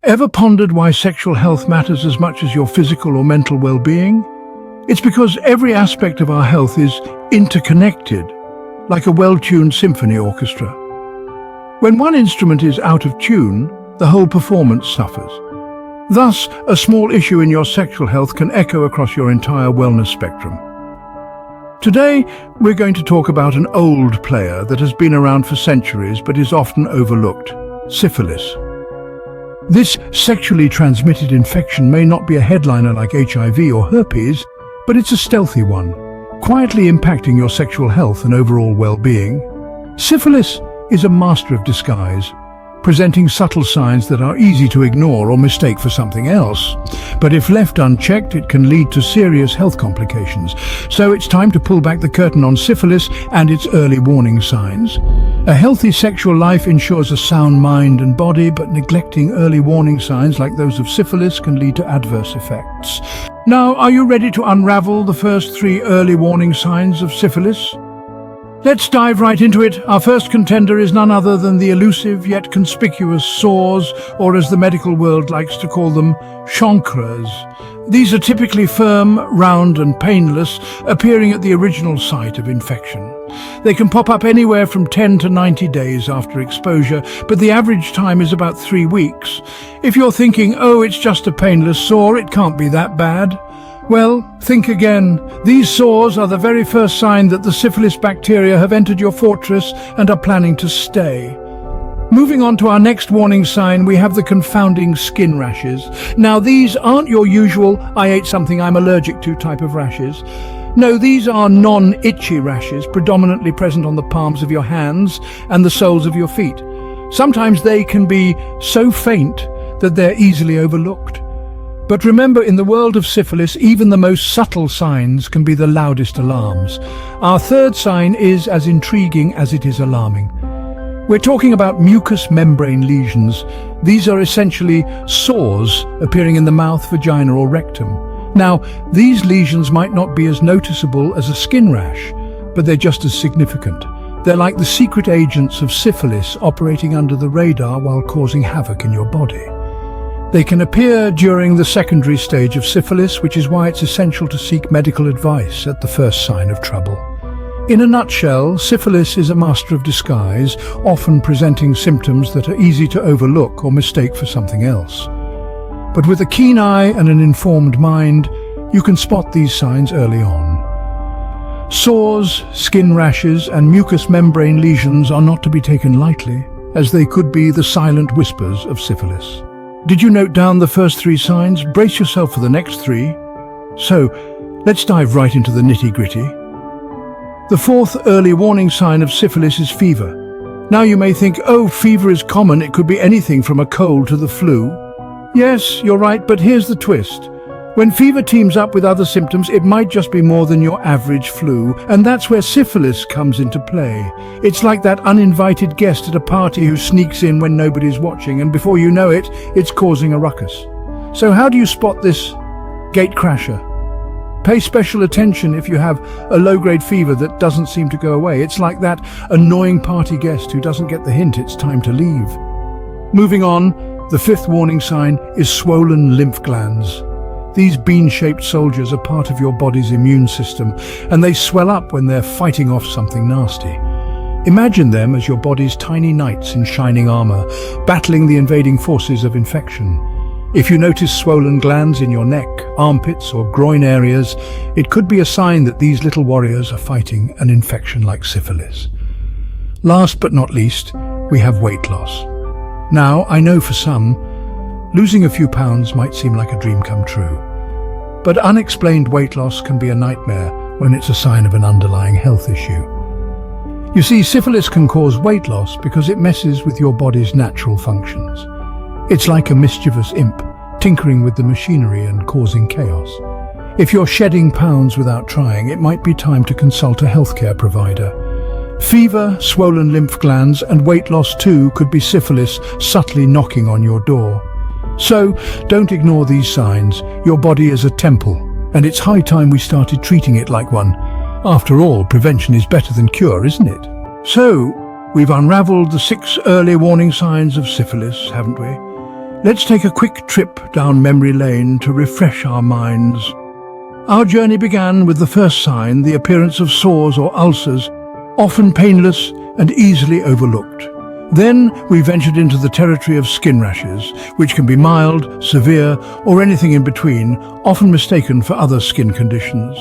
Ever pondered why sexual health matters as much as your physical or mental well-being? It's because every aspect of our health is interconnected, like a well-tuned symphony orchestra. When one instrument is out of tune, the whole performance suffers. Thus, a small issue in your sexual health can echo across your entire wellness spectrum. Today, we're going to talk about an old player that has been around for centuries but is often overlooked: syphilis. This sexually transmitted infection may not be a headliner like HIV or herpes, but it's a stealthy one, quietly impacting your sexual health and overall well-being. Syphilis is a master of disguise, presenting subtle signs that are easy to ignore or mistake for something else. But if left unchecked, it can lead to serious health complications. So it's time to pull back the curtain on syphilis and its early warning signs. A healthy sexual life ensures a sound mind and body, but neglecting early warning signs like those of syphilis can lead to adverse effects. Now, are you ready to unravel the first 3 early warning signs of syphilis? Let's dive right into it. Our first contender is none other than the elusive yet conspicuous sores, or as the medical world likes to call them, chancres. These are typically firm, round and painless, appearing at the original site of infection. They can pop up anywhere from 10 to 90 days after exposure, but the average time is about 3 weeks. If you're thinking, oh, it's just a painless sore, it can't be that bad, well, think again. These sores are the very first sign that the syphilis bacteria have entered your fortress and are planning to stay. Moving on to our next warning sign, we have the confounding skin rashes. Now, these aren't your usual "I ate something I'm allergic to" type of rashes. No, these are non-itchy rashes, predominantly present on the palms of your hands and the soles of your feet. Sometimes they can be so faint that they're easily overlooked. But remember, in the world of syphilis, even the most subtle signs can be the loudest alarms. Our third sign is as intriguing as it is alarming. We're talking about mucous membrane lesions. These are essentially sores appearing in the mouth, vagina or rectum. Now, these lesions might not be as noticeable as a skin rash, but they're just as significant. They're like the secret agents of syphilis operating under the radar while causing havoc in your body. They can appear during the secondary stage of syphilis, which is why it's essential to seek medical advice at the first sign of trouble. In a nutshell, syphilis is a master of disguise, often presenting symptoms that are easy to overlook or mistake for something else. But with a keen eye and an informed mind, you can spot these signs early on. Sores, skin rashes, and mucous membrane lesions are not to be taken lightly, as they could be the silent whispers of syphilis. Did you note down the first 3 signs? Brace yourself for the next 3. So, let's dive right into the nitty-gritty. The 4th early warning sign of syphilis is fever. Now you may think, oh, fever is common, it could be anything from a cold to the flu. Yes, you're right, but here's the twist. When fever teams up with other symptoms, it might just be more than your average flu, and that's where syphilis comes into play. It's like that uninvited guest at a party who sneaks in when nobody's watching, and before you know it, it's causing a ruckus. So how do you spot this gatecrasher? Pay special attention if you have a low-grade fever that doesn't seem to go away. It's like that annoying party guest who doesn't get the hint it's time to leave. Moving on, the 5th warning sign is swollen lymph glands. These bean-shaped soldiers are part of your body's immune system, and they swell up when they're fighting off something nasty. Imagine them as your body's tiny knights in shining armor, battling the invading forces of infection. If you notice swollen glands in your neck, armpits, or groin areas, it could be a sign that these little warriors are fighting an infection like syphilis. Last but not least, we have weight loss. Now, I know for some, losing a few pounds might seem like a dream come true. But unexplained weight loss can be a nightmare when it's a sign of an underlying health issue. You see, syphilis can cause weight loss because it messes with your body's natural functions. It's like a mischievous imp, tinkering with the machinery and causing chaos. If you're shedding pounds without trying, it might be time to consult a healthcare provider. Fever, swollen lymph glands, and weight loss too could be syphilis subtly knocking on your door. So, don't ignore these signs. Your body is a temple, and it's high time we started treating it like one. After all, prevention is better than cure, isn't it? So, we've unraveled the 6 early warning signs of syphilis, haven't we? Let's take a quick trip down memory lane to refresh our minds. Our journey began with the first sign, the appearance of sores or ulcers, often painless and easily overlooked. Then we ventured into the territory of skin rashes, which can be mild, severe, or anything in between, often mistaken for other skin conditions.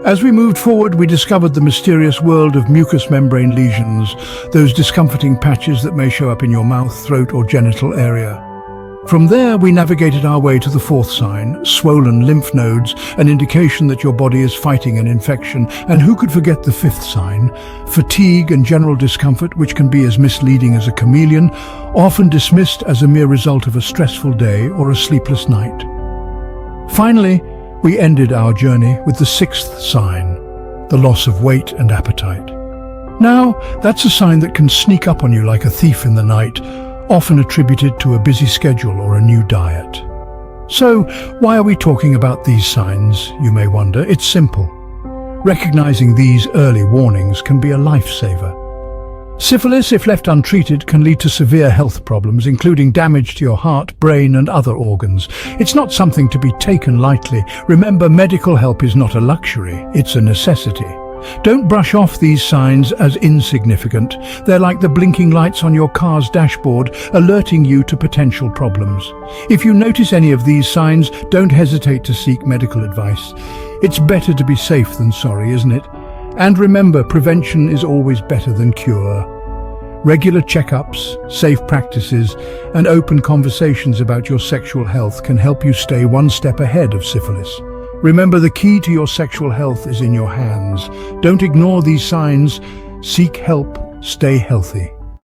As we moved forward, we discovered the mysterious world of mucous membrane lesions, those discomforting patches that may show up in your mouth, throat, or genital area. From there, we navigated our way to the fourth sign, swollen lymph nodes, an indication that your body is fighting an infection. And who could forget the fifth sign, fatigue and general discomfort, which can be as misleading as a chameleon, often dismissed as a mere result of a stressful day or a sleepless night. Finally, we ended our journey with the sixth sign, the loss of weight and appetite. Now, that's a sign that can sneak up on you like a thief in the night, often attributed to a busy schedule or a new diet. So, why are we talking about these signs, you may wonder? It's simple. Recognizing these early warnings can be a lifesaver. Syphilis, if left untreated, can lead to severe health problems, including damage to your heart, brain, and other organs. It's not something to be taken lightly. Remember, medical help is not a luxury, it's a necessity. Don't brush off these signs as insignificant. They're like the blinking lights on your car's dashboard, alerting you to potential problems. If you notice any of these signs, don't hesitate to seek medical advice. It's better to be safe than sorry, isn't it? And remember, prevention is always better than cure. Regular checkups, safe practices, and open conversations about your sexual health can help you stay one step ahead of syphilis. Remember, the key to your sexual health is in your hands. Don't ignore these signs. Seek help. Stay healthy.